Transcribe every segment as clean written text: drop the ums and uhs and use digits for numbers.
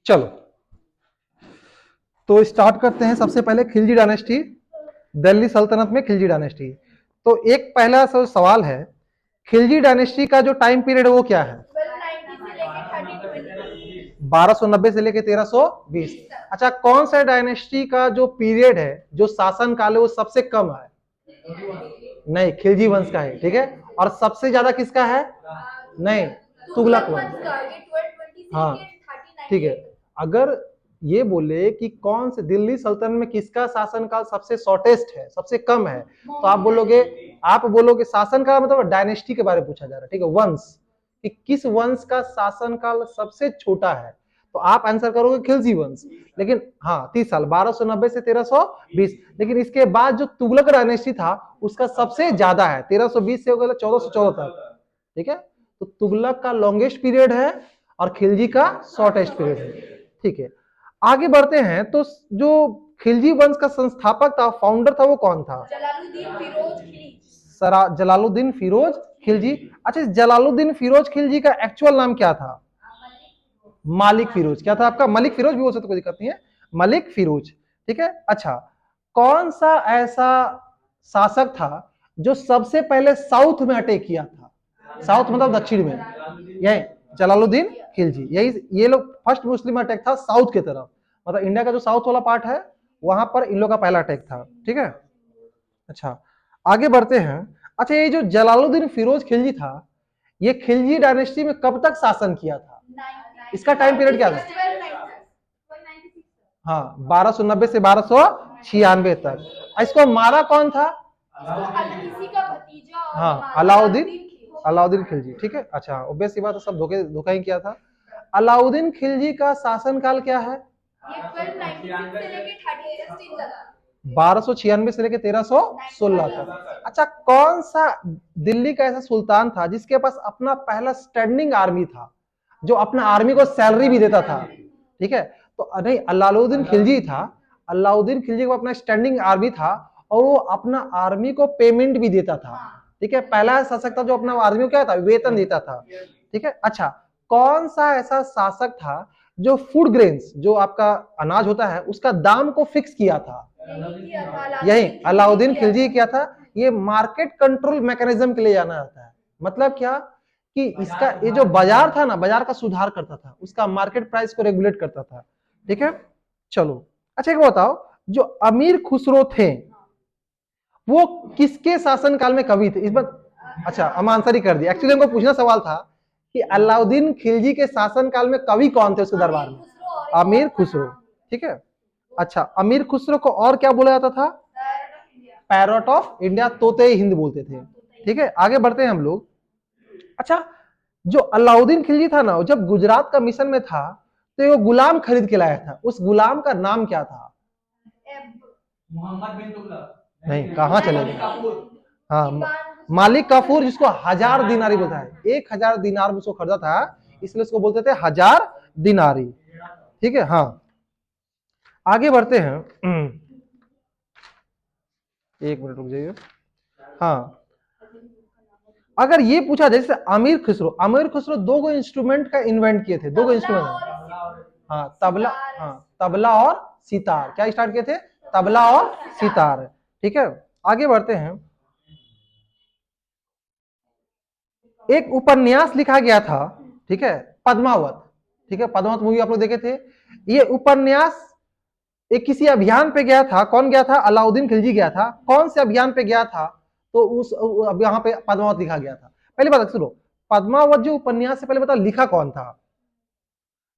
चलो तो स्टार्ट करते हैं। सबसे पहले खिलजी डायनेस्टी, दिल्ली सल्तनत में खिलजी डायनेस्टी। तो एक पहला सवाल है, खिलजी डायनेस्टी का जो टाइम पीरियड है वो क्या है? 1290 से लेके 1320। अच्छा, कौन सा डायनेस्टी का जो पीरियड है, जो शासन काल है, वो सबसे कम है? नहीं, खिलजी वंश का है। ठीक है, और सबसे ज्यादा किसका है? नहीं, तुगलक वंश। हाँ ठीक है, अगर ये बोले कि कौन से दिल्ली सल्तनत में किसका शासनकाल सबसे शॉर्टेस्ट है, सबसे कम है, तो आप बोलोगे शासनकाल मतलब डायनेस्टी के बारे में पूछा जा रहा है। ठीक है, वंश, कि किस वंश का शासनकाल सबसे छोटा है, तो आप आंसर करोगे खिलजी वंश। लेकिन हाँ, 30 साल, 1290 से 1320। लेकिन इसके बाद जो तुगलक डायनेस्टी था उसका सबसे ज्यादा है, 1320 से 1414 तक। ठीक है, तो तुगलक का लॉन्गेस्ट पीरियड है और खिलजी का शॉर्टेस्ट पीरियड है। ठीक है, आगे बढ़ते हैं। तो जो खिलजी वंश का संस्थापक था, फाउंडर था, वो कौन था? जलालुद्दीन फिरोज खिलजी। अच्छा, जलालुद्दीन फिरोज खिलजी का एक्चुअल नाम क्या था? मालिक फिरोज। क्या था आपका? मलिक फिरोज भी हो सकता, कोई दिक्कत नहीं है, मलिक फिरोज। ठीक है, अच्छा, कौन सा ऐसा शासक था जो सबसे पहले साउथ में अटैक किया था? साउथ मतलब दक्षिण में, यही जलालुद्दीन खिलजी। यही, ये लोग फर्स्ट मुस्लिम अटैक था साउथ की तरफ, मतलब इंडिया का जो साउथ वाला पार्ट है वहां पर इन लोग का पहला अटैक था। ठीक है, अच्छा, आगे बढ़ते हैं। अच्छा, ये जो जलालुद्दीन फिरोज खिलजी था, ये खिलजी डायनेस्टी में कब तक शासन किया था? इसका टाइम पीरियड क्या था? हाँ, 1290 से 1296 तक। इसको मारा कौन था? हाँ, अलाउद्दीन खिलजी। ठीक है, अच्छा, ऑब्वियस सी बात है, सब धोखा ही किया था। अलाउद्दीन खिलजी का शासनकाल क्या है? 1296 से लेकर 1316 तक। अच्छा, कौन सा दिल्ली का ऐसा सुल्तान था जिसके पास अपना पहला स्टैंडिंग आर्मी था, जो अपना आर्मी को सैलरी भी देता था? ठीक है, तो नहीं, अलाउद्दीन खिलजी था। अलाउद्दीन खिलजी को अपना स्टैंडिंग आर्मी था और वो अपना आर्मी को पेमेंट भी देता था। ठीक है, पहला शासक था जो अपना आर्मी को क्या था? वेतन देता था। ठीक है, अच्छा, कौन सा ऐसा शासक था जो फूड ग्रेन्स, जो आपका अनाज होता है, उसका दाम को फिक्स किया था? यही अलाउद्दीन खिलजी किया था। ये मार्केट कंट्रोल मैकेनिज्म के लिए जाना जाता है। मतलब क्या कि इसका ये जो बाजार था ना, बाजार का सुधार करता था, उसका मार्केट प्राइस को रेगुलेट करता था। ठीक है, चलो, अच्छा एक बताओ, जो अमीर खुसरो थे वो किसके शासनकाल में कवि थे? इस बार अच्छा, हम आंसर ही कर दिया। एक्चुअली हमको पूछना सवाल था कि अलाउद्दीन खिलजी के शासनकाल में कवि कौन थे उसके दरबार में? अमीर खुसरो। ठीक है, अच्छा, अमीर खुसरो को और क्या बोला जाता था? पैरट ऑफ इंडिया, तोते हिंद बोलते थे। ठीक है, आगे बढ़ते हैं हम लोग। अच्छा, जो अलाउद्दीन खिलजी था ना, जब गुजरात का मिशन में था तो वो गुलाम खरीद के लाया था, उस गुलाम का नाम क्या था? मोहम्मद बिन तुगलक। नहीं, कहां चले गए? हाँ, मालिक काफूर, जिसको 1000 दिनारी बोलता है, 1000 दिनार में उसको खरीदा था, इसलिए उसको बोलते थे 1000 दिनारी। ठीक है, हाँ, आगे बढ़ते हैं। एक मिनट रुक जाइए। हाँ, अगर ये पूछा जैसे अमीर खुसरो दो गो इंस्ट्रूमेंट का इन्वेंट किए थे, दो गो इंस्ट्रूमेंट। हाँ, तबला, हाँ, तबला और सितार। क्या स्टार्ट किए थे? तबला और सितार। ठीक है, आगे बढ़ते हैं। एक उपन्यास लिखा गया था, ठीक है, पद्मावत। ठीक है, पद्मावत मूवी आप लोग देखे थे। ये उपन्यास एक किसी अभियान पे गया था, कौन गया था? अलाउद्दीन खिलजी गया था। कौन से अभियान पे गया था? तो उस अब यहाँ पे पद्मावत लिखा गया था। पहले बात सुनो, पद्मावत जो उपन्यास से पहले बता, लिखा कौन था?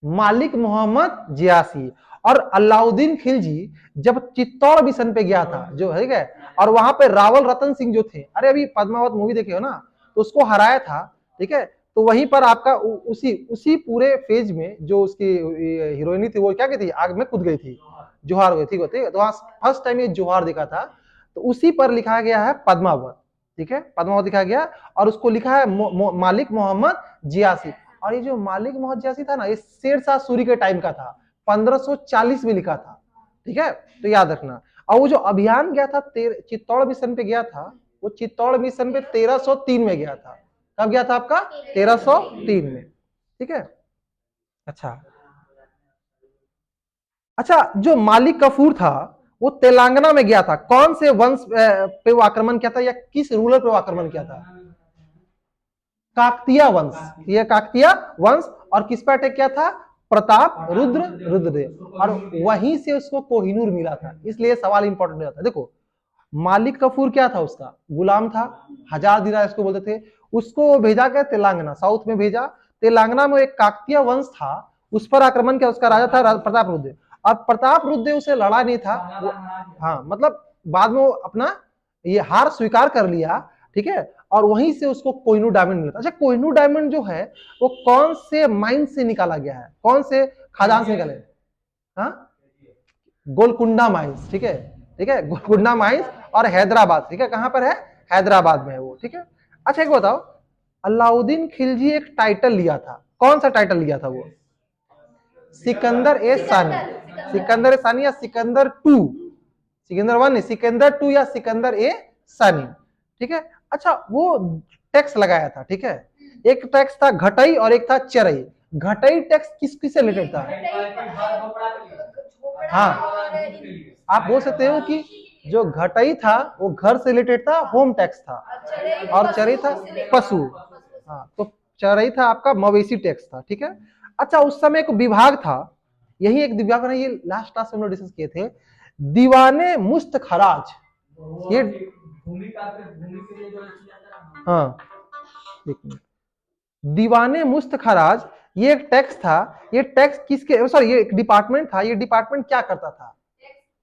मालिक मोहम्मद जियासी। और अलाउद्दीन खिलजी जब चित्तौड़ मिशन पे गया था, जो है, ठीक है, और वहां पे रावल रतन सिंह जो थे, अरे अभी पद्मावत मूवी देखे हो ना, तो उसको हराया था। ठीक है, तो वहीं पर आपका उसी उसी पूरे फेज में जो उसकी हीरोइनी थी, वो क्या कहती थी, आग में कूद गई थी, जोहार हुई थी, तो वहां फर्स्ट टाइम ये जोहार दिखा था। तो उसी पर लिखा गया है पद्मावत। ठीक है, पद्मावत लिखा गया, और उसको लिखा है मालिक मोहम्मद जियासी। और ये जो मालिक मोहम्मद जियासी था ना, ये शेरशाह सूरी के टाइम का था, 1540 में लिखा था। ठीक है, तो याद रखना। और वो जो अभियान गया था, चित्तौड़ मिशन पे गया था, वो चित्तौड़ मिशन पे 1303 में गया था। कब गया था आपका? 1303 में। ठीक है, अच्छा अच्छा, जो मालिक कफूर था वो तेलंगाना में गया था, कौन से वंश पे वो आक्रमण किया था या किस रूलर पे वो आक्रमण किया था? काकतीय वंश, ये काकतीय वंश। और किस पर अटैक किया था? प्रताप रुद्र रुद्रदेव। और वहीं से उसको कोहिनूर मिला था, इसलिए सवाल इंपॉर्टेंट हो जाता है। देखो, मालिक कफूर क्या था? उसका गुलाम था, हजार दिनार इसको बोलते थे। उसको भेजा गया तेलंगाना, साउथ में भेजा। तेलंगाना में एक काकतीय वंश था, उस पर आक्रमण किया। उसका राजा था प्रताप रुद्र। और प्रताप रुद्र उसे लड़ा नहीं था वो, हाँ मतलब बाद में वो अपना ये हार स्वीकार कर लिया, ठीक है। और वहीं से उसको कोहिनूर डायमंड मिला। अच्छा, कोहिनूर डायमंड जो है वो कौन से माइन से निकाला गया है, कौन से खदान से निकाले? हाँ, गोलकुंडा माइंस, ठीक है। ठीक है, गोलकुंडा माइंस और हैदराबाद, ठीक है। कहां पर है? हैदराबाद में है वो, ठीक है। अच्छा एक बताओ, अलाउद्दीन खिलजी एक टाइटल लिया था, कौन सा टाइटल लिया था वो? सिकंदर ए सानी, सिकंदर ए सानी या सिकंदर टू, सिकंदर वन नहीं, सिकंदर टू या सिकंदर ए सानी, ठीक है। अच्छा, वो टैक्स लगाया था, ठीक है। एक टैक्स था घटई और एक था चरई। घटई टैक्स किस किस से रिलेटेड था? हाँ, आप बोल सकते हो कि जो घटई था वो घर से रिलेटेड था, होम टैक्स था। और चरई था पशु, हाँ तो चरई था आपका मवेशी टैक्स था, ठीक है। अच्छा, उस समय एक विभाग था, यही एक विभाग है, ये लास्ट क्लास में हम लोग डिस्कस किए थे, दीवाने मुस्त खराज। ये हाँ, एक मिनट, दीवाने मुस्त खराज, ये एक टैक्स था। ये टैक्स किसके, सॉरी ये एक डिपार्टमेंट था। ये डिपार्टमेंट क्या करता था?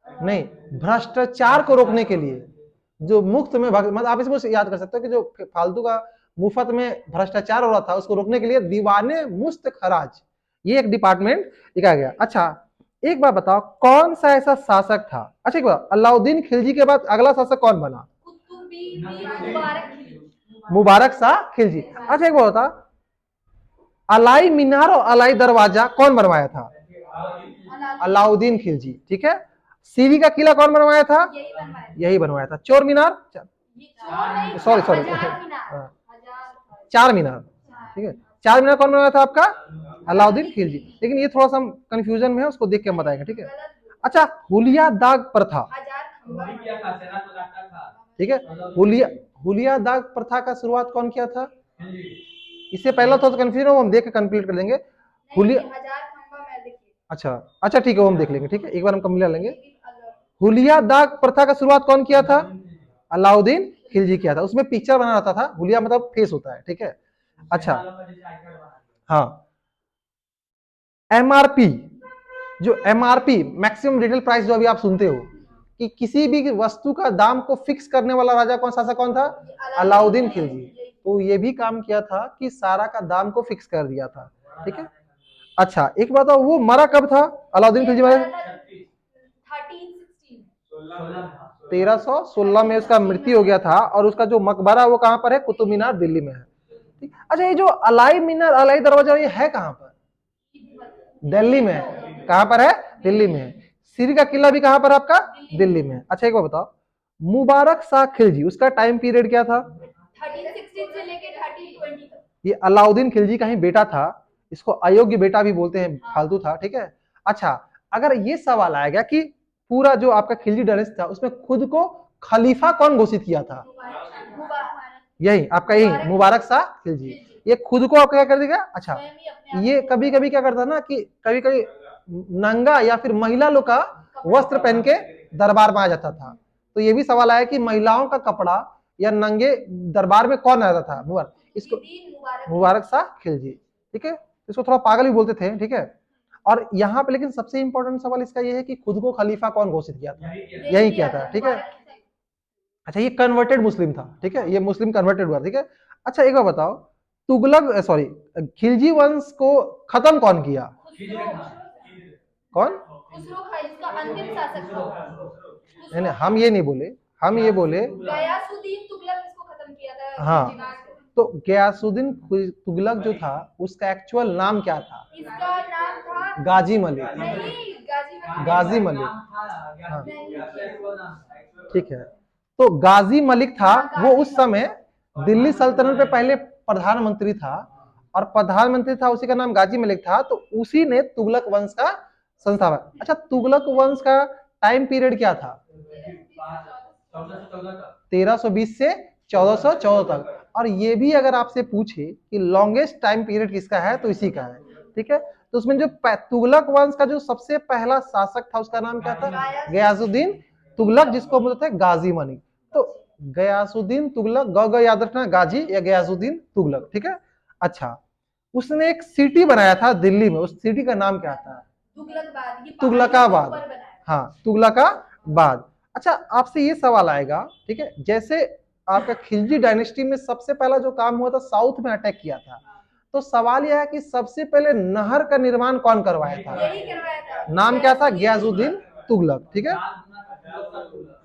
नहीं, भ्रष्टाचार को रोकने के लिए, जो मुफ्त में मतलब आप इसको याद कर सकते हो कि जो फालतू का मुफ्त में भ्रष्टाचार हो रहा था उसको रोकने के लिए दीवाने मुस्त खराज, ये एक डिपार्टमेंट लिखा गया। अच्छा, एक बार बताओ कौन सा ऐसा शासक था? अच्छा एक बार, अलाउद्दीन खिलजी के बाद अगला शासक कौन बना? मुबारक शाह खिलजी। अच्छा एक बार बता, अलाई मीनार और अलाई दरवाजा कौन बनवाया था? अलाउद्दीन खिलजी, ठीक है। सीरी का किला कौन बनवाया था? यही बनवाया था। चोर मीनार, सॉरी सॉरी, चार मीनार, ठीक है। चार मीनार कौन बनवाया था आपका? अलाउद्दीन खिलजी। लेकिन ये थोड़ा सा कंफ्यूजन में है, उसको देख के हम बताएंगे, ठीक है। अच्छा, हुलिया दाग प्रथा, ठीक है। हुलिया हुलिया दाग प्रथा का शुरुआत कौन किया था? इससे पहले तो कंफ्यूजन हो, हम देख के कंप्लीट कर देंगे। हुलिया, अच्छा अच्छा ठीक है, वो हम देख लेंगे, ठीक है। एक बार हम कंप्लीट लेंगे। हुलिया दाग प्रथा का शुरुआत कौन किया था? अलाउद्दीन खिलजी किया था। उसमें पिक्चर बना रहता था, हुलिया मतलब फेस होता है, ठीक है। अच्छा, हाँ, एमआरपी, जो एमआरपी मैक्सिमम रिटेल प्राइस, जो अभी आप सुनते हो कि किसी भी वस्तु का दाम को फिक्स करने वाला राजा कौन, शासक कौन था? अलाउद्दीन खिलजी। तो ये भी काम किया था कि सारा का दाम को फिक्स कर दिया था, ठीक है। अच्छा एक बात, वो मरा कब था अलाउद्दीन खिलजी? मरा 1316 में उसका मृत्यु हो गया था। और उसका जो मकबरा वो कहां पर है? कुतुब मीनार दिल्ली में है। अच्छा, ये जो अलाई मीनार अलाई दरवाजा ये है कहां पर? दिल्ली में है। कहां पर है? दिल्ली में है। सीरी का किला भी कहां पर है आपका? दिल्ली में। अच्छा एक बार बताओ, मुबारक शाह खिलजी, उसका टाइम पीरियड क्या था? 1316 से लेके 1320 तक। ये अलाउद्दीन खिलजी का ही बेटा था, इसको अयोग्य बेटा भी बोलते हैं, फालतू था, ठीक है। अच्छा, अगर ये सवाल आएगा कि पूरा जो आपका खिलजी डायनेस्टी था उसमें खुद को खलीफा कौन घोषित किया था? यही आपका, यही मुबारक शाह खिलजी। ये खुद को आपका क्या कर देगा? अच्छा, ये कभी कभी क्या करता ना कि कभी कभी नंगा या फिर महिला लोग का वस्त्र पहन के दरबार में आ जाता था। तो ये भी सवाल आया कि महिलाओं का कपड़ा या नंगे दरबार में कौन आता था? मुबारक, इसको मुबारक शाह खिलजी, ठीक है। इसको थोड़ा पागल भी बोलते थे, ठीक है। और यहाँ पे लेकिन सबसे इंपॉर्टेंट सवाल इसका ये है कि खुद को खलीफा कौन घोषित किया था? यही किया था, ठीक है। अच्छा, ये कन्वर्टेड मुस्लिम था, ठीक है, ये मुस्लिम कन्वर्टेड हुआ, ठीक है। अच्छा एक बार बताओ, तुगलक सॉरी खिलजी वंश को खत्म कौन किया? कौन? अंतिम शासक था। नहीं, हम ये नहीं बोले, हम ये बोले गयासुद्दीन तुगलक इसको खत्म किया था। हाँ, तो गयासुद्दीन तुगलक जो था उसका एक्चुअल नाम क्या था? इसका नाम था गाजी मलिक। नहीं, गाजी मलिक, हाँ ठीक है। तो गाजी मलिक था, वो उस समय दिल्ली सल्तनत पे पहले प्रधानमंत्री था। और प्रधानमंत्री था उसी का नाम गाजी मलिक था, तो उसी ने तुगलक वंश का संस्थापन। अच्छा, तुगलक वंश का टाइम पीरियड क्या था? 1320 से 1414 तक। और ये भी अगर आपसे पूछे कि लॉन्गेस्ट टाइम पीरियड किसका है, तो इसी का है। ठीक है, तो उसमें जो तुगलक वंश का जो सबसे पहला शासक था उसका नाम क्या था? गयासुद्दीन तुगलक, जिसको बोलते थे गाजी मलिक। तो गयासुद्दीन तुगलक, ग याद रखना, गाजी या गयासुद्दीन तुगलक। ठीक है, अच्छा, उसने एक सिटी बनाया था दिल्ली में, उस सिटी का नाम क्या था? तुगलकाबाद। हाँ, तुगलकाबाद। अच्छा, आपसे ये सवाल आएगा, ठीक है, जैसे आपका खिलजी डायनेस्टी में सबसे पहला जो काम हुआ था, साउथ में अटैक किया था, तो सवाल यह है कि सबसे पहले नहर का निर्माण कौन करवाया था? नाम क्या था? गयासुद्दीन तुगलक। ठीक है,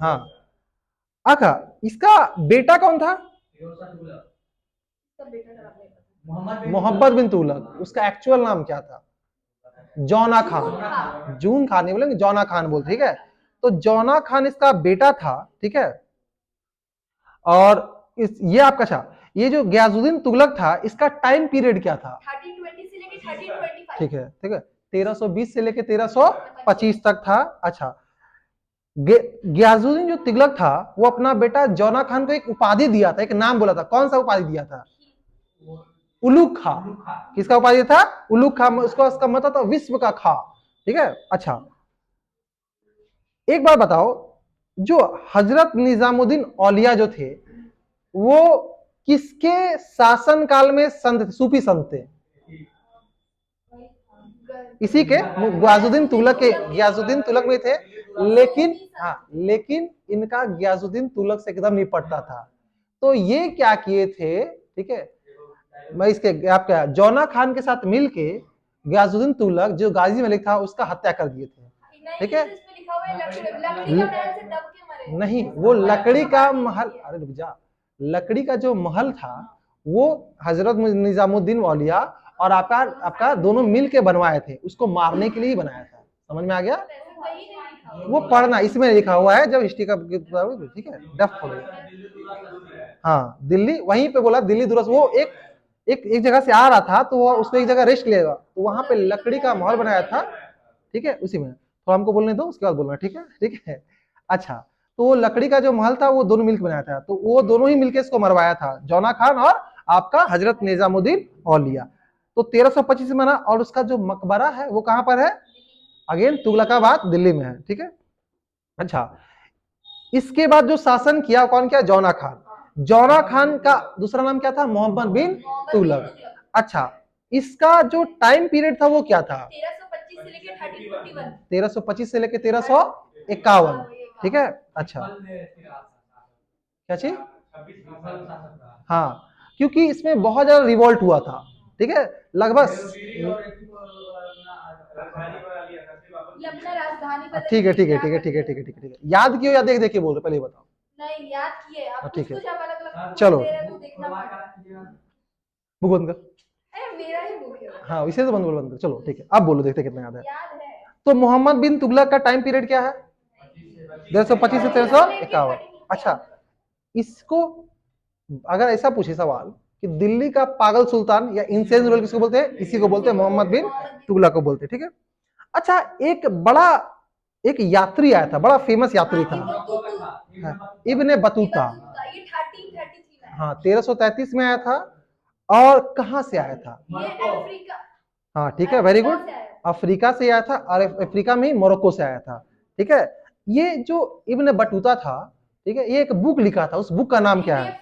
हाँ। अच्छा, इसका बेटा कौन था? मोहम्मद बिन तुगलक। उसका एक्चुअल नाम क्या था? जौना खान। जून खान नहीं बोलेंगे, जौना खान बोलते। ठीक है, तो जौना खान इसका बेटा था। ठीक है, और ये आपका था, ये जो गयासुद्दीन तुगलक था, इसका टाइम पीरियड क्या था? 1320 से लेके 1325। ठीक है, ठीक है, 1320 से लेके 1325 तक था। अच्छा, गयासुद्दीन जो तुगलक था, वो अपना बेटा जौना खान को एक उपाधि दिया था, एक नाम बोला था। कौन सा उपाधि दिया था? उलुग खा। किसका उपाधि था? उलुग खा। उसका मतलब था विश्व का खा। ठीक है, अच्छा, एक बार बताओ, जो हजरत निजामुद्दीन औलिया जो थे, वो किसके शासन काल में संत थे, सूफी संत थे? इसी के गयासुद्दीन तुगलक के, गयासुद्दीन तुगलक में थे। लेकिन हाँ, लेकिन इनका गयासुद्दीन तुगलक से एकदम नहीं पड़ता था। तो ये क्या किए थे? ठीक है, मैं इसके आपका जौना खान के साथ मिलके गयासुद्दीन तुगलक जो गाजी मलिक था उसका हत्या कर दिए थे। ठीक है, नहीं, वो लकड़ी का महल, अरे रुक जा, लकड़ी का जो महल था वो हजरत निजामुद्दीन औलिया और आपका आपका दोनों मिल के बनवाए थे, उसको मारने के लिए ही बनाया था। समझ में आ गया? वो पढ़ना, इसमें लिखा हुआ है जब हिस्ट्री का। ठीक है, डफ हो गया। हाँ, दिल्ली, वहीं पे बोला दिल्ली दुरस। वो एक जगह से आ रहा था, तो वो उसको एक जगह रेस्ट लेगा, तो वहां पे लकड़ी का महल बनाया था। ठीक है, उसी में तो हमको बोलने दो, उसके बाद बोलना। ठीक है, ठीक है, अच्छा, तो वो लकड़ी का जो महल था वो दोनों मिलकर बनाया था, तो वो दोनों ही मिलकर इसको मरवाया था, जौना खान और आपका हजरत निजामुद्दीन औलिया। तो 1325 में बना, और उसका जो मकबरा है वो कहां पर है? अगेन तुगलकाबाद, दिल्ली में है। ठीक है, अच्छा, इसके बाद जो शासन किया कौन किया? जौना खान। जौना खान का दूसरा नाम क्या था? मोहम्मद बिन तुगलक। अच्छा, इसका जो टाइम पीरियड था वो क्या था? 1325 से लेके 1351। ठीक है, अच्छा, क्या चीज? हाँ, क्योंकि इसमें बहुत ज्यादा रिवॉल्ट हुआ था। ठीक है, लगभग। ठीक है, ठीक है, ठीक है, ठीक है, ठीक है, ठीक है, ठीक है, याद कियो या देख देख के बोल रहे, पहले बताओ। नहीं, याद किए आप। ठीक है, चलो, बुक बंद कर। मेरा ही बुक है। हाँ, इसे तो बंद कर। चलो ठीक है, अब बोलो, देखते कितना याद है। तो मोहम्मद बिन तुगलक का टाइम पीरियड क्या है? 1325 से 1351। अच्छा, इसको अगर ऐसा पूछे सवाल कि दिल्ली का पागल सुल्तान या इंसेंस रूलर किसको बोलते हैं? इसी को बोलते हैं, मोहम्मद बिन तुगलक को बोलते हैं। ठीक है, अच्छा, एक यात्री आया था, बड़ा फेमस यात्री था, इब्ने बतूता। हाँ, 1333 में आया था। और कहां से आया था? हाँ, ठीक है, वेरी गुड। अफ्रीका से आया था, और अफ्रीका में मोरक्को से आया था। ठीक है, ये जो इब्ने बतूता था, ठीक है, ये एक बुक लिखा था, उस बुक का नाम क्या है?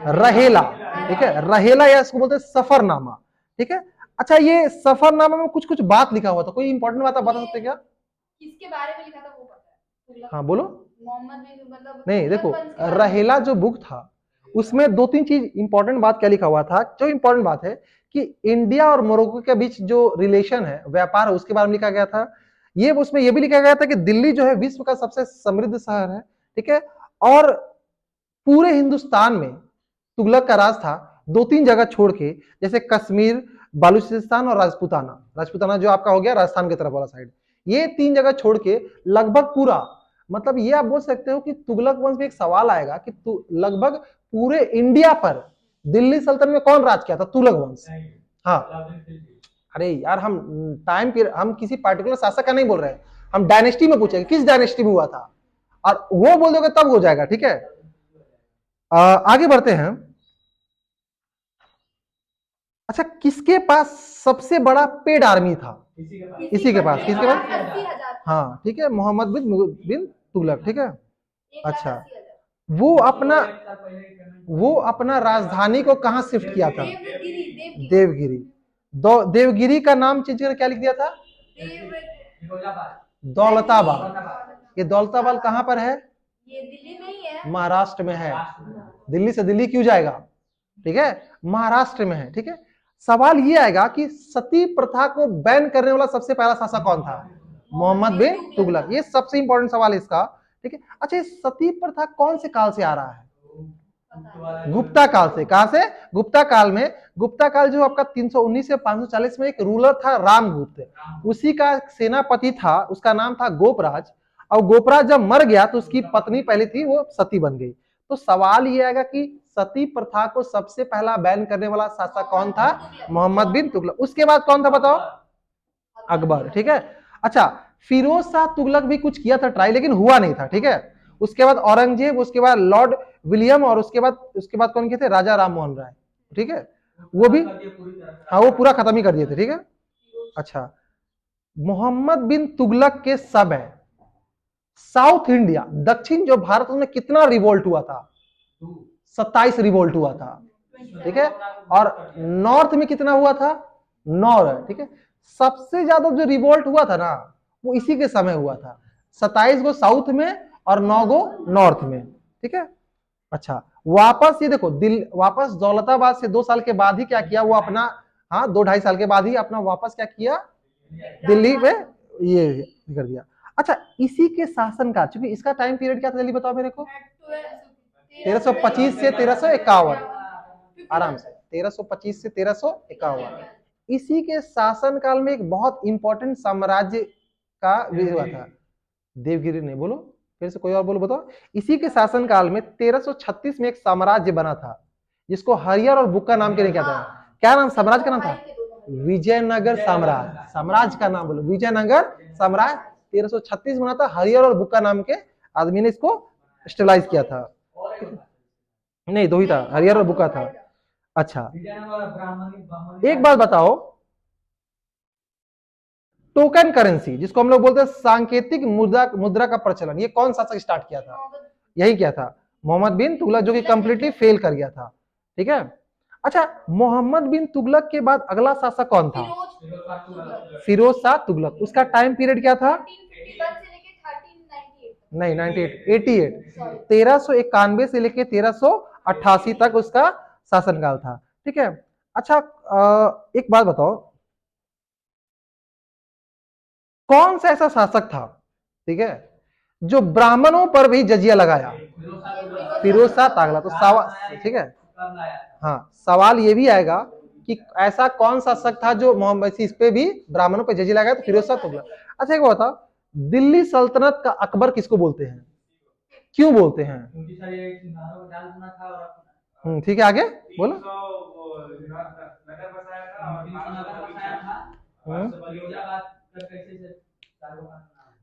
रहेला। ठीक है, रहेला, या इसको बोलते हैं सफरनामा। ठीक है, अच्छा, ये सफरनामा में कुछ कुछ बात लिखा हुआ था, कोई इंपॉर्टेंट बात आप बता सकते हैं क्या? किसके बारे में लिखा था वो पता है? हाँ, बोलो। मोहम्मद बिन, मतलब नहीं, देखो, रहेला जो बुक था उसमें दो तीन चीज इंपॉर्टेंट बात क्या लिखा हुआ था। जो इंपॉर्टेंट बात है कि इंडिया और मोरक्को के बीच जो रिलेशन है, व्यापार है, उसके बारे में लिखा गया था। ये उसमें यह भी लिखा गया था कि दिल्ली जो है विश्व का सबसे समृद्ध शहर है। ठीक है, और पूरे हिंदुस्तान में तुगलक का राज था, दो तीन जगह छोड़ के, जैसे कश्मीर, बालूचिस्तान और राजपूताना। राजपूताना जो आपका हो गया राजस्थान की तरफ वाला साइड, ये तीन जगह छोड़ के लगभग पूरा, मतलब ये आप बोल सकते हो कि तुगलक वंश में एक सवाल आएगा कि लगभग पूरे इंडिया पर दिल्ली सल्तनत में कौन राज किया था? तुगलक वंश। हाँ, अरे यार हम टाइम पीरियड, हम किसी पार्टिकुलर शासक का नहीं बोल रहे हैं, हम डायनेस्टी में पूछेंगे किस डायनेस्टी में हुआ था, और वो बोल दोगे तब हो जाएगा। ठीक है, आगे बढ़ते हैं। अच्छा, किसके पास सबसे बड़ा पेड आर्मी था? इसी के पास, किसके पास? हाँ ठीक है, मोहम्मद बिन तुगलक। ठीक है, अच्छा, वो अपना वो अपना राजधानी को कहां शिफ्ट किया था? देवगिरी। देवगिरी का नाम चेंज करके क्या लिख दिया था? दौलताबाद। ये दौलताबाद कहां पर है? ये दिल्ली में ही है, महाराष्ट्र में है। दिल्ली से दिल्ली क्यों जाएगा? ठीक है, महाराष्ट्र में है। ठीक है, सवाल ये आएगा कि सती प्रथा को बैन करने वाला सबसे पहला शासक कौन था? मोहम्मद बिन तुगलक। ये सबसे इंपॉर्टेंट सवाल है इसका। ठीक है, अच्छा, ये सती प्रथा कौन से काल से आ रहा है? गुप्ता काल से। कहां से? गुप्ता काल में। गुप्ता काल जो आपका 319 से 540 में एक रूलर था रामगुप्त, उसी का सेनापति था, उसका नाम था गोपराज। और गोपराज जब मर गया तो उसकी पत्नी पहले थी वो सती बन गई। तो सवाल ये आएगा कि सती प्रथा को सबसे पहला बैन करने वाला शासक कौन था? मोहम्मद बिन तुगलक। उसके बाद कौन था बताओ? अकबर। ठीक है, अच्छा, फिरोज शाह तुगलक भी कुछ किया था ट्राई, लेकिन हुआ नहीं था। ठीक है, उसके बाद औरंगजेब, उसके बाद लॉर्ड विलियम, और उसके बाद कौन किए थे? राजा राम मोहन राय। ठीक है, वो भी, हाँ, वो पूरा खत्म ही कर दिए थे। ठीक है, अच्छा, मोहम्मद बिन तुगलक के सब है साउथ इंडिया, दक्षिण जो भारत, में कितना रिवोल्ट हुआ था? 27 रिवोल्ट हुआ था। ठीक है, और नॉर्थ में कितना हुआ था? 9 है। ठीक है, सबसे ज्यादा जो रिवोल्ट हुआ था ना, वो इसी के समय हुआ था। 27 गो साउथ में और 9 गो नॉर्थ में। ठीक है, अच्छा, वापस ये देखो, वापस दौलताबाद से 2 साल के बाद ही क्या किया वो अपना, हाँ, 2-2.5 साल के बाद ही अपना वापस क्या किया? दिल्ली में ये कर दिया। अच्छा, इसी के शासन का, चूंकि इसका टाइम पीरियड क्या था जल्दी बताओ मेरे को? 1325 से 1351। आराम से, 1325 से 1351। इसी के शासन काल में एक बहुत इंपॉर्टेंट साम्राज्य का हुआ था। देवगिरी नहीं, बोलो फिर से, कोई और बोलो, बताओ। इसी के शासन काल में 1336 में एक साम्राज्य बना था, जिसको हरियर और बुक्का नाम के लिए क्या था? क्या नाम साम्राज्य का नाम था? विजयनगर साम्राज्य। साम्राज्य का नाम बोलो, विजयनगर साम्राज्य। 1336 बना था, हरियर और बुक्का नाम के आदमी ने इसको स्टेलाइज किया था। नहीं, 2 ही था, हरियर और बुक्का था। अच्छा, एक बात बताओ, टोकन करेंसी जिसको हम लोग बोलते हैं सांकेतिक मुद्रा का प्रचलन, ये कौन शासक स्टार्ट किया था? यही क्या था? मोहम्मद बिन तुगलक, जो कि कंप्लीटली फेल कर गया था। ठीक है, अच्छा, मोहम्मद बिन तुगलक के बाद अगला शासक कौन था? फिरोज शाह तुगलक। उसका टाइम पीरियड क्या था? नहीं, 98 1391 से लेके 1388 तक उसका शासनकाल था। ठीक है, अच्छा, एक बात बताओ, कौन सा ऐसा शासक था, ठीक है, जो ब्राह्मणों पर भी जजिया लगाया? फिरोज शाह तुगलक। तो सवाल, ठीक है, हाँ, सवाल ये भी आएगा कि ऐसा कौन सा शासक था जो मोहम्मद इस पे भी ब्राह्मणों पे जजिया लगाया? तो फिरोज शाह तुगलक। अच्छा, एक बताओ, दिल्ली सल्तनत का अकबर किसको बोलते हैं? क्यों बोलते हैं? ठीक है, आगे बोलो।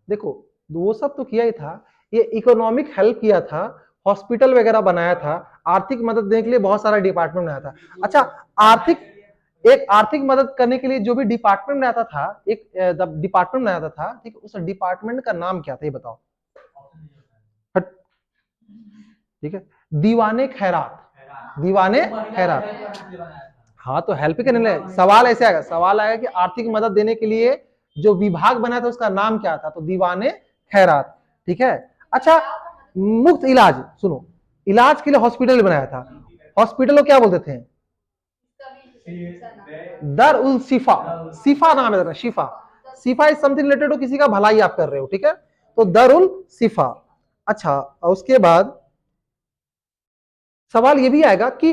देखो, वो सब तो किया ही था, ये इकोनॉमिक हेल्प किया था, हॉस्पिटल वगैरह बनाया था, आर्थिक मदद देने के लिए बहुत सारा डिपार्टमेंट बनाया था। अच्छा, आर्थिक मदद करने के लिए जो भी डिपार्टमेंट बनाता था, एक डिपार्टमेंट बनाता था, ठीक है, उस डिपार्टमेंट का नाम क्या था ये बताओ? ठीक है, दीवाने खैरात। दीवाने खैरात। हाँ, तो हेल्प करने लगे। सवाल ऐसे आएगा, सवाल आएगा कि आर्थिक मदद देने के लिए जो विभाग बना था उसका नाम क्या था? तो दीवाने खैरात। ठीक है, अच्छा, मुफ्त इलाज, सुनो, इलाज के लिए हॉस्पिटल बनाया था, हॉस्पिटल को क्या बोलते थे? दर उल शिफा। शिफा नाम है, शिफा। शिफा इज समथिंग रिलेटेड टू किसी का भलाई आप कर रहे हो। ठीक है, तो दर उल शिफा। अच्छा, उसके बाद सवाल ये भी आएगा कि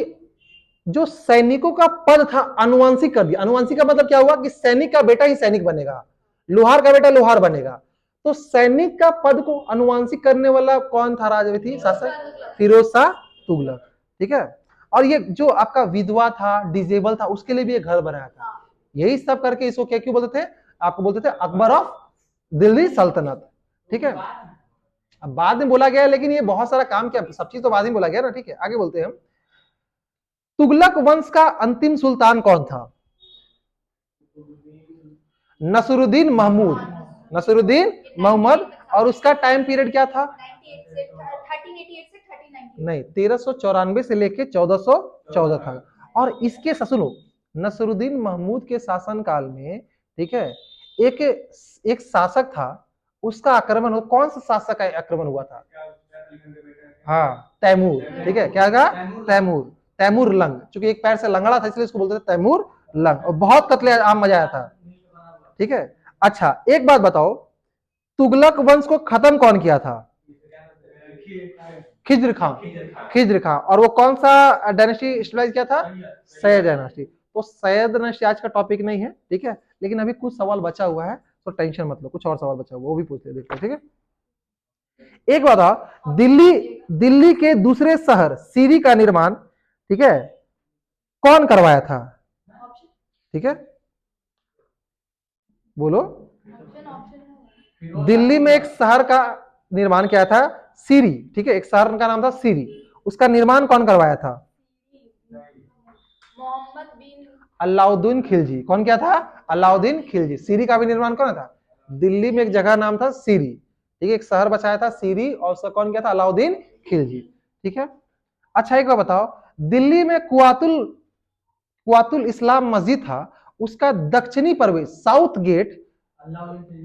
जो सैनिकों का पद था अनुवांशिक कर दिया। अनुवांशिक का मतलब क्या हुआ कि सैनिक का बेटा ही सैनिक बनेगा, लोहार का बेटा लोहार बनेगा। तो सैनिक का पद को अनुवांशिक करने वाला कौन था राजवंशी शासक? फिरोज शाह तुगलक। ठीक है, और ये जो आपका विधवा था, डिजेबल था, उसके लिए भी एक घर बनाया था। यही सब करके इसको क्या क्यों बोलते थे? आपको बोलते थे अकबर ऑफ दिल्ली सल्तनत। ठीक है, अब बाद में बोला गया है, लेकिन ये बहुत सारा काम किया, सब चीज तो बाद में बोला गया ना। ठीक है, आगे बोलते हैं हम। तुगलक वंश का अंतिम सुल्तान कौन था? नसरुद्दीन महमूद, नसरुद्दीन मोहम्मद। और उसका टाइम पीरियड क्या था? 1388 से 1398 नहीं, 1394 से लेके 1414 था। और इसके सुनो, नसरुद्दीन महमूद के शासनकाल में, ठीक है, एक एक शासक था, उसका आक्रमण हो, कौन सा शासक का आक्रमण हुआ था? हाँ, तैमूर। ठीक है, क्या था? तैमूर, तैमूर लंग। चूंकि एक पैर से लंगड़ा था इसलिए इसको बोलते थे तैमूर लंग, और बहुत कत्ले आम मजा आया था। ठीक है, अच्छा एक बात बताओ, तुगलक वंश को खत्म कौन किया था? खिज्र खां, खिज्र खां। और वो कौन सा डायनेस्टी स्टेबलाइज किया था? सैयद डायनेस्टी। तो सैयद डायनेस्टी आज का टॉपिक नहीं है, ठीक है, लेकिन अभी कुछ सवाल बचा हुआ है, तो टेंशन मत लो, कुछ और सवाल बचा हुआ वो भी पूछ ले, देखते हैं। ठीक है, एक बात बताओ, दिल्ली के दूसरे शहर सीरी का निर्माण, ठीक है, कौन करवाया था? ठीक है, बोलो। दिल्ली में एक शहर का निर्माण किया था, सीरी। ठीक है, एक शहर का नाम था सीरी, उसका निर्माण कौन करवाया था? मोहम्मद बिन अलाउद्दीन खिलजी। कौन किया था? अलाउद्दीन खिलजी। सीरी का भी निर्माण कौन था? दिल्ली में एक जगह नाम था सीरी, ठीक है, एक शहर बचाया था सीरी, और उसका कौन किया था? अलाउद्दीन खिलजी। ठीक है, अच्छा एक बात बताओ, दिल्ली में कुआतुल इस्लाम मस्जिद था, उसका दक्षिणी प्रवेश, साउथ गेट,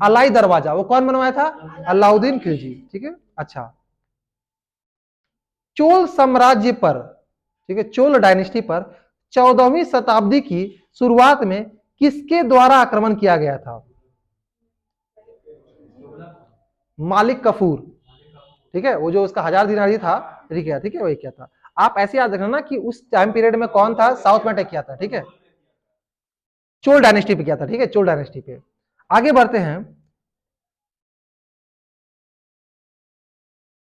अलाई दरवाजा, वो कौन बनवाया था? अलाउद्दीन खिलजी। ठीक है, अच्छा चोल साम्राज्य पर, ठीक है, चोल डायनेस्टी पर 14वीं शताब्दी की शुरुआत में किसके द्वारा आक्रमण किया गया था? मालिक कफूर। ठीक है, वो जो उसका 1000 दिनारी था, ठीक है, वही क्या था। आप ऐसे याद रखना ना कि उस टाइम पीरियड में कौन था, साउथ में अटैक किया था। ठीक है, चोल डायनेस्टी पे किया था। ठीक है, चोल डायनेस्टी पे। आगे बढ़ते हैं,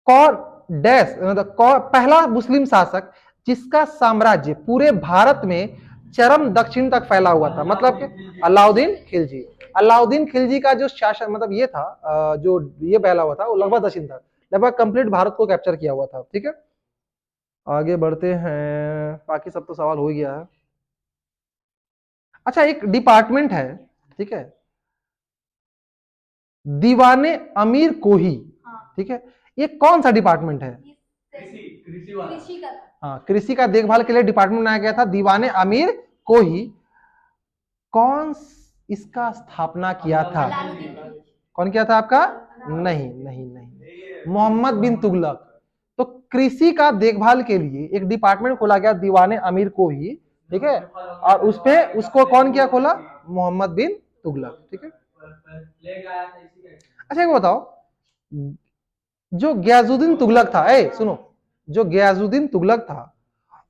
कौन डैश मतलब पहला मुस्लिम शासक जिसका साम्राज्य पूरे भारत में चरम दक्षिण तक फैला हुआ था, मतलब कि अलाउद्दीन खिलजी। अलाउद्दीन खिलजी का जो शासन, मतलब ये था, जो ये फैला हुआ था, वो लगभग दक्षिण तक, लगभग कंप्लीट भारत को कैप्चर किया हुआ था। ठीक है, आगे बढ़ते हैं, बाकी सब तो सवाल हो ही गया है। अच्छा एक डिपार्टमेंट है, ठीक है, दीवाने अमीर कोही। ठीक है, ये कौन सा डिपार्टमेंट है? कृषि का था। हाँ, कृषि का देखभाल के लिए डिपार्टमेंट बनाया गया था, दीवाने अमीर कोही। कौन इसका स्थापना किया था? कौन किया था आपका? नहीं नहीं नहीं, मोहम्मद बिन तुगलक। तो कृषि का देखभाल के लिए एक डिपार्टमेंट खोला गया, दीवाने अमीर कोही। ठीक है, और उसपे उसको कौन किया खोला? मोहम्मद बिन तुगलक। ठीक है, अच्छा एक बताओ, जो गयाजुद्दीन तुगलक था, सुनो, जो गयाजुद्दीन तुगलक था,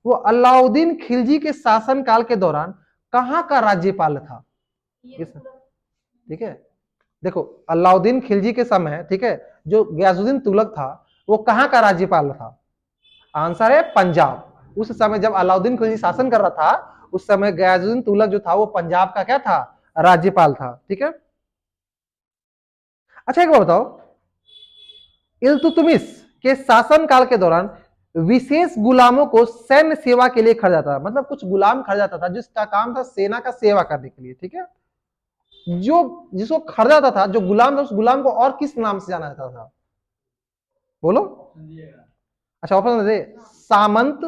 वो अलाउद्दीन खिलजी के शासन काल के दौरान कहां का राज्यपाल था? ठीक है, देखो अलाउद्दीन खिलजी के समय, ठीक है, जो गयाजुद्दीन तुगलक था, वो कहां का राज्यपाल था? आंसर है पंजाब। उस समय जब अलाउद्दीन खिलजी शासन कर रहा था, उस समय गयाजुद्दीन तुगलक जो था, वो पंजाब का क्या था? राज्यपाल था। ठीक है, अच्छा एक बात बताओ, इल्तुतमिश के शासन काल के दौरान विशेष गुलामों को सैन्य सेवा के लिए खरीदा था, मतलब कुछ गुलाम खरीदा था जिसका काम था सेना का सेवा करने के लिए। ठीक है, जो जिसको खरीदा था, जो गुलाम था, उस गुलाम को और किस नाम से जाना जाता था? बोलो। अच्छा ऑप्शन दे, सामंत,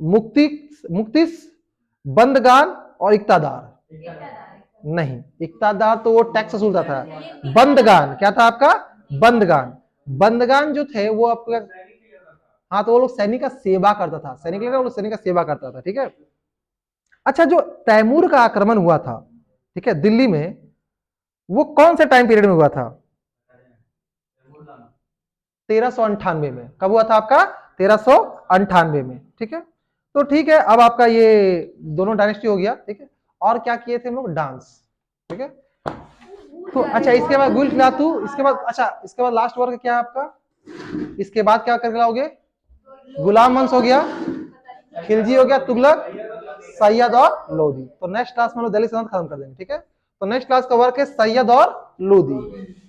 मुक्ति, मुक्तिस, बंदगान और इक्तादार। नहीं, इक्तादार तो वो टैक्स वसूलता था। बंदगान क्या था आपका? बंदगान। बंदगान जो थे वो आपका, हाँ, तो वो लोग सैनिक का सेवा करता था, सैनिक वो लोग सैनिक का सेवा करता था। ठीक है, अच्छा जो तैमूर का आक्रमण हुआ था, ठीक है, दिल्ली में, वो कौन से टाइम पीरियड में हुआ था? 1398 में। कब हुआ था आपका? 1398 में। ठीक है, तो ठीक है, अब आपका ये दोनों डायनेस्टी हो गया। ठीक है, और क्या किए थे हम लोग? डांस। ठीक है, तो अच्छा इसके बाद गुल खिलातू, इसके बाद, अच्छा इसके बाद लास्ट वर्ग क्या है आपका? इसके बाद क्या कर खिलाओगे? गुलाम वंश हो गया, खिलजी हो गया, तुगलक, सैयद और लोधी। तो नेक्स्ट क्लास में हम लोग दिल्ली सल्तनत खत्म कर देंगे, ठीक है। तो नेक्स्ट क्लास का वर्क है सैयद और लोधी।